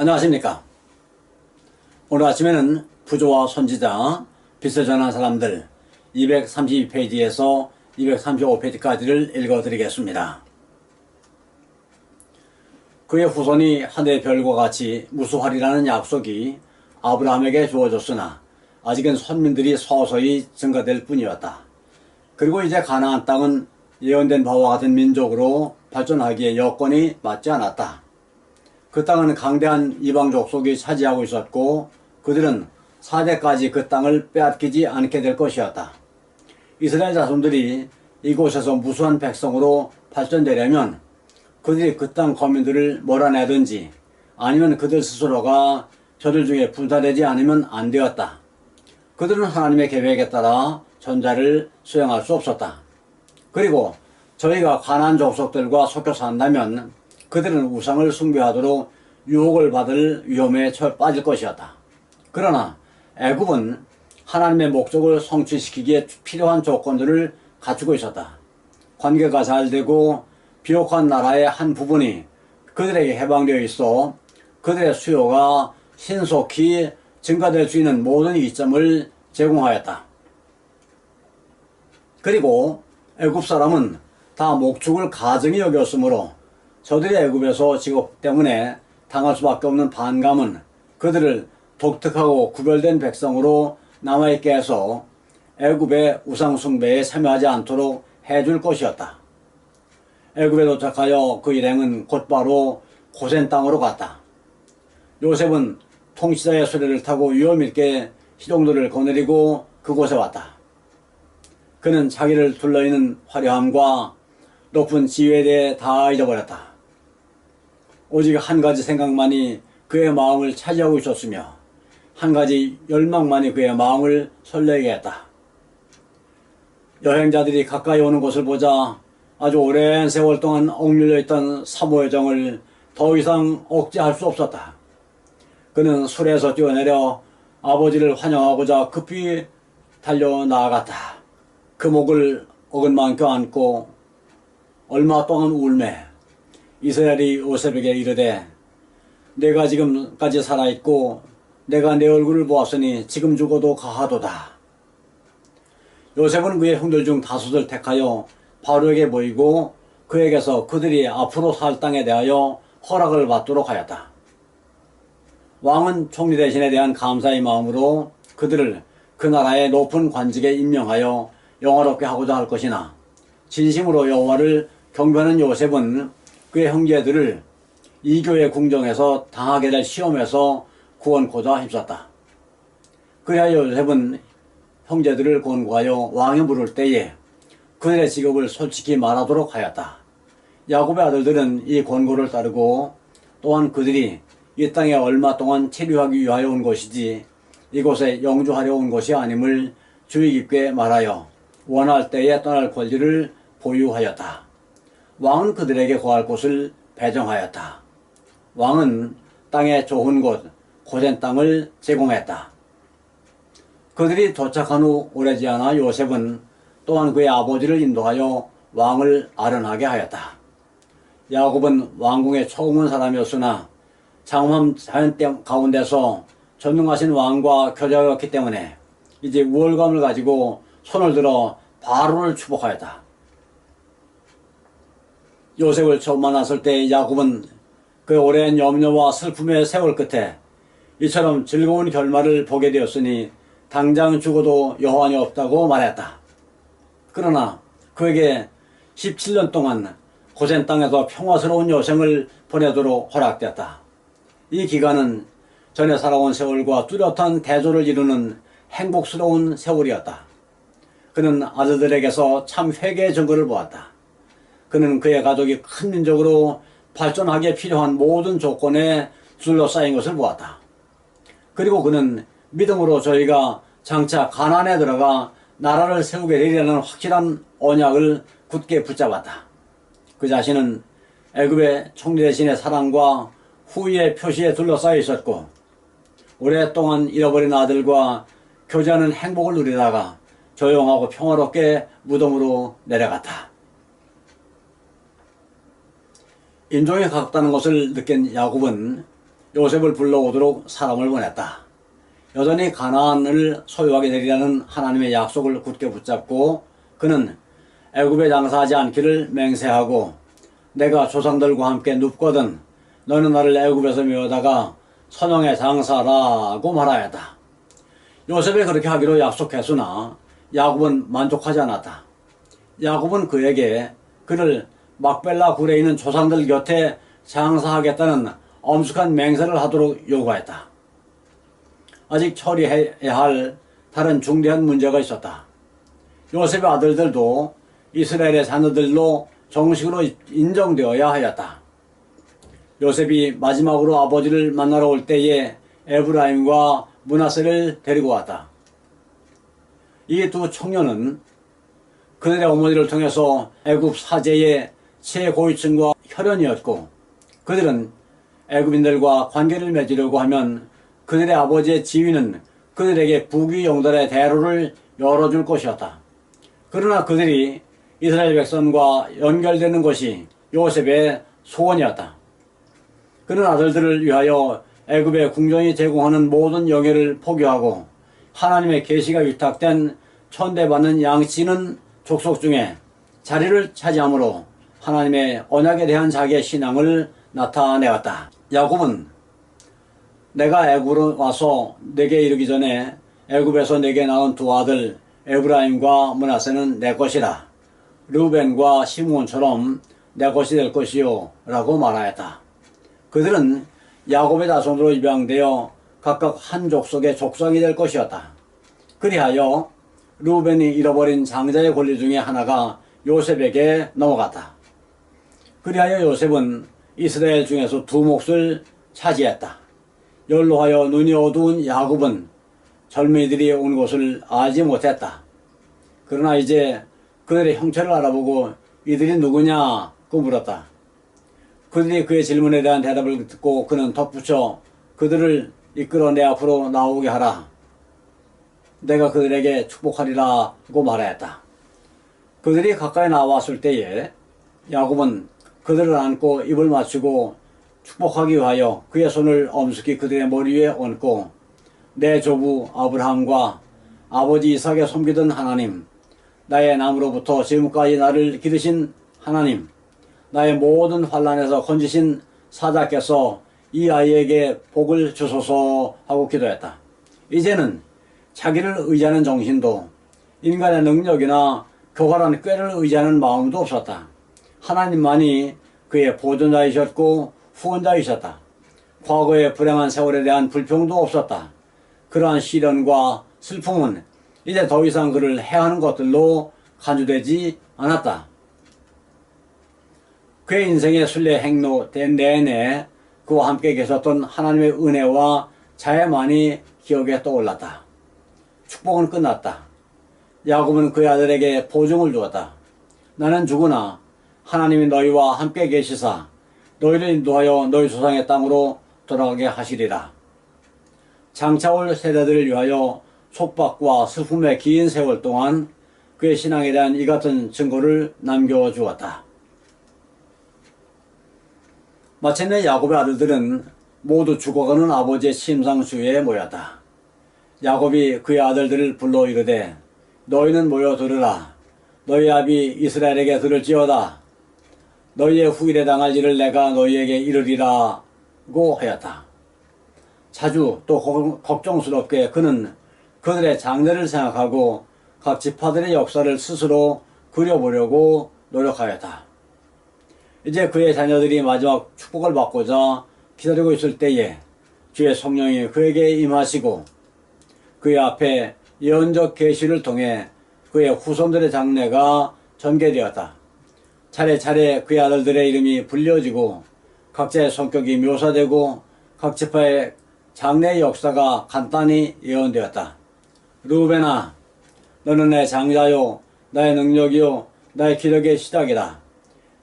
안녕하십니까. 오늘 아침에는 부조와 선지자, 빛을 전한 사람들 232페이지에서 235페이지까지를 읽어드리겠습니다. 그의 후손이 하늘의 별과 같이 무수하리라는 약속이 아브라함에게 주어졌으나 아직은 선민들이 서서히 증가될 뿐이었다. 그리고 이제 가나안 땅은 예언된 바와 같은 민족으로 발전하기에 여건이 맞지 않았다. 그 땅은 강대한 이방 족속이 차지하고 있었고 그들은 4대까지 그 땅을 빼앗기지 않게 될 것이었다. 이스라엘 자손들이 이곳에서 무수한 백성으로 발전되려면 그들이 그 땅 거민들을 몰아내든지 아니면 그들 스스로가 저들 중에 분사되지 않으면 안 되었다. 그들은 하나님의 계획에 따라 전자를 수행할 수 없었다. 그리고 저희가 가나안 족속들과 섞여 산다면 그들은 우상을 숭배하도록 유혹을 받을 위험에 빠질 것이었다. 그러나 애굽은 하나님의 목적을 성취시키기에 필요한 조건들을 갖추고 있었다. 관계가 잘 되고 비옥한 나라의 한 부분이 그들에게 해방되어 있어 그들의 수요가 신속히 증가될 수 있는 모든 이점을 제공하였다. 그리고 애굽 사람은 다 목축을 가증히 여겼으므로 저들이 애굽에서 직업 때문에 당할 수밖에 없는 반감은 그들을 독특하고 구별된 백성으로 남아있게 해서 애굽의 우상 숭배에 참여하지 않도록 해줄 것이었다. 애굽에 도착하여 그 일행은 곧바로 고센 땅으로 갔다. 요셉은 통치자의 수레를 타고 위험있게 시종들을 거느리고 그곳에 왔다. 그는 자기를 둘러있는 화려함과 높은 지위에 대해 다 잊어버렸다. 오직 한 가지 생각만이 그의 마음을 차지하고 있었으며 한 가지 열망만이 그의 마음을 설레게 했다. 여행자들이 가까이 오는 것을 보자 아주 오랜 세월 동안 억눌려 있던 사모의 정을 더 이상 억제할 수 없었다. 그는 술에서 뛰어내려 아버지를 환영하고자 급히 달려나아갔다. 그 목을 어긋만 껴안고 얼마 동안 울매 이스라엘이 요셉에게 이르되 내가 지금까지 살아있고 내가 내 얼굴을 보았으니 지금 죽어도 가하도다. 요셉은 그의 형들 중 다섯을 택하여 바로에게 보이고 그에게서 그들이 앞으로 살 땅에 대하여 허락을 받도록 하였다. 왕은 총리 대신에 대한 감사의 마음으로 그들을 그 나라의 높은 관직에 임명하여 영화롭게 하고자 할 것이나 진심으로 여호와를 경배하는 요셉은 그의 형제들을 이교의 궁정에서 당하게 될 시험에서 구원코자 힘썼다. 그리하여 요셉은 형제들을 권고하여 왕이 물을 때에 그들의 직업을 솔직히 말하도록 하였다. 야곱의 아들들은 이 권고를 따르고 또한 그들이 이 땅에 얼마 동안 체류하기 위하여 온 것이지 이곳에 영주하려 온 것이 아님을 주의 깊게 말하여 원할 때에 떠날 권리를 보유하였다. 왕은 그들에게 거할 곳을 배정하였다. 왕은 땅의 좋은 곳 고센 땅을 제공했다. 그들이 도착한 후 오래지 않아 요셉은 또한 그의 아버지를 인도하여 왕을 아련하게 하였다. 야곱은 왕궁에 처음 온 사람이었으나 장엄한 자연 가운데서 전능하신 왕과 교제하였기 때문에 이제 우월감을 가지고 손을 들어 바로를 추복하였다. 요셉을 처음 만났을 때 야곱은 그 오랜 염려와 슬픔의 세월 끝에 이처럼 즐거운 결말을 보게 되었으니 당장 죽어도 여한이 없다고 말했다. 그러나 그에게 17년 동안 고센 땅에서 평화스러운 여생을 보내도록 허락되었다. 이 기간은 전에 살아온 세월과 뚜렷한 대조를 이루는 행복스러운 세월이었다. 그는 아들들에게서 참 회개의 증거를 보았다. 그는 그의 가족이 큰 민족으로 발전하기에 필요한 모든 조건에 둘러싸인 것을 보았다. 그리고 그는 믿음으로 저희가 장차 가나안에 들어가 나라를 세우게 되리라는 확실한 언약을 굳게 붙잡았다. 그 자신은 애굽의 총리 대신의 사랑과 후위의 표시에 둘러싸여 있었고 오랫동안 잃어버린 아들과 교제하는 행복을 누리다가 조용하고 평화롭게 무덤으로 내려갔다. 인종이 가깝다는 것을 느낀 야곱은 요셉을 불러오도록 사람을 보냈다. 여전히 가나안을 소유하게 되리라는 하나님의 약속을 굳게 붙잡고 그는 애굽에 장사하지 않기를 맹세하고 내가 조상들과 함께 눕거든 너는 나를 애굽에서 메어다가 선영에 장사라고 말하였다. 요셉이 그렇게 하기로 약속했으나 야곱은 만족하지 않았다. 야곱은 그에게 그를 막벨라 굴에 있는 조상들 곁에 장사하겠다는 엄숙한 맹세를 하도록 요구했다. 아직 처리해야 할 다른 중대한 문제가 있었다. 요셉의 아들들도 이스라엘의 자녀들로 정식으로 인정되어야 하였다. 요셉이 마지막으로 아버지를 만나러 올 때에 에브라임과 므낫세를 데리고 왔다. 이 두 청년은 그들의 어머니를 통해서 애굽 사제의 최고위층과 혈연이었고 그들은 애굽인들과 관계를 맺으려고 하면 그들의 아버지의 지위는 그들에게 부귀영달의 대로를 열어줄 것이었다. 그러나 그들이 이스라엘 백성과 연결되는 것이 요셉의 소원이었다. 그는 아들들을 위하여 애굽의 궁정이 제공하는 모든 영예를 포기하고 하나님의 계시가 위탁된 천대받는 양치는 족속 중에 자리를 차지함으로 하나님의 언약에 대한 자기의 신앙을 나타내었다. 야곱은 내가 애굽으로 와서 내게 이르기 전에 애굽에서 내게 낳은 두 아들 에브라임과 므낫세는 내 것이라. 르우벤과 시므온처럼 내 것이 될 것이요 라고 말하였다. 그들은 야곱의 자손으로 입양되어 각각 한 족속의 족장이 될 것이었다. 그리하여 르우벤이 잃어버린 장자의 권리 중에 하나가 요셉에게 넘어갔다. 그리하여 요셉은 이스라엘 중에서 두 몫을 차지했다. 연로하여 눈이 어두운 야곱은 젊은이들이 온 곳을 알지 못했다. 그러나 이제 그들의 형체를 알아보고 이들이 누구냐고 물었다. 그들이 그의 질문에 대한 대답을 듣고 그는 덧붙여 그들을 이끌어 내 앞으로 나오게 하라. 내가 그들에게 축복하리라고 말하였다. 그들이 가까이 나왔을 때에 야곱은 그들을 안고 입을 맞추고 축복하기 위하여 그의 손을 엄숙히 그들의 머리 위에 얹고 내 조부 아브라함과 아버지 이삭에 섬기던 하나님, 나의 남으로부터 지금까지 나를 기르신 하나님, 나의 모든 환난에서 건지신 사자께서 이 아이에게 복을 주소서 하고 기도했다. 이제는 자기를 의지하는 정신도 인간의 능력이나 교활한 꾀를 의지하는 마음도 없었다. 하나님만이 그의 보존자이셨고 후원자이셨다. 과거의 불행한 세월에 대한 불평도 없었다. 그러한 시련과 슬픔은 이제 더 이상 그를 해하는 것들로 간주되지 않았다. 그의 인생의 순례 행로된 내내 그와 함께 계셨던 하나님의 은혜와 자애만이 기억에 떠올랐다. 축복은 끝났다. 야곱은 그의 아들에게 보증을 주었다. 나는 죽으나 하나님이 너희와 함께 계시사 너희를 인도하여 너희 조상의 땅으로 돌아가게 하시리라. 장차올 세대들을 위하여 속박과 슬픔의 긴 세월 동안 그의 신앙에 대한 이 같은 증거를 남겨주었다. 마침내 야곱의 아들들은 모두 죽어가는 아버지의 침상수에 모였다. 야곱이 그의 아들들을 불러 이르되 너희는 모여 들으라. 너희 아비 이스라엘에게 들을지어다. 너희의 후일에 당할 일을 내가 너희에게 이르리라고 하였다. 자주 또 걱정스럽게 그는 그들의 장래를 생각하고 각 지파들의 역사를 스스로 그려보려고 노력하였다. 이제 그의 자녀들이 마지막 축복을 받고자 기다리고 있을 때에 주의 성령이 그에게 임하시고 그의 앞에 예언적 계시를 통해 그의 후손들의 장래가 전개되었다. 차례차례 그의 아들들의 이름이 불려지고 각자의 성격이 묘사되고 각 지파의 장래의 역사가 간단히 예언되었다. 르우벤아, 너는 내 장자요, 나의 능력이요, 나의 기력의 시작이다.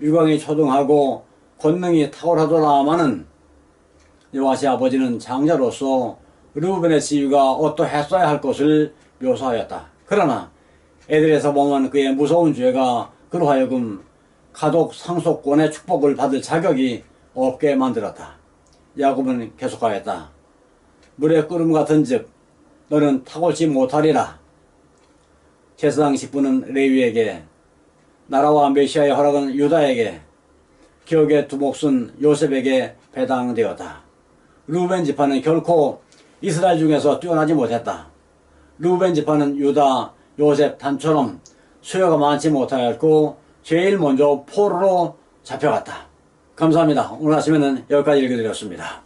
유광이 초등하고 권능이 탁월하더라마는 여호와의 아버지는 장자로서 르우벤의 지위가 어떠했어야 할 것을 묘사하였다. 그러나 애들에서 범한 그의 무서운 죄가 그로 하여금 가족 상속권의 축복을 받을 자격이 없게 만들었다. 야곱은 계속하였다. 물의 끓음 같은 즉 너는 탁월치 못하리라. 제사장 10분은 레위에게, 나라와 메시아의 허락은 유다에게, 기업의 두 몫은 요셉에게 배당되었다. 르우벤 지파는 결코 이스라엘 중에서 뛰어나지 못했다. 르우벤 지파는 유다, 요셉 단처럼 수요가 많지 못하였고 제일 먼저 포로로 잡혀갔다. 감사합니다. 오늘 아침에는 여기까지 읽어드렸습니다.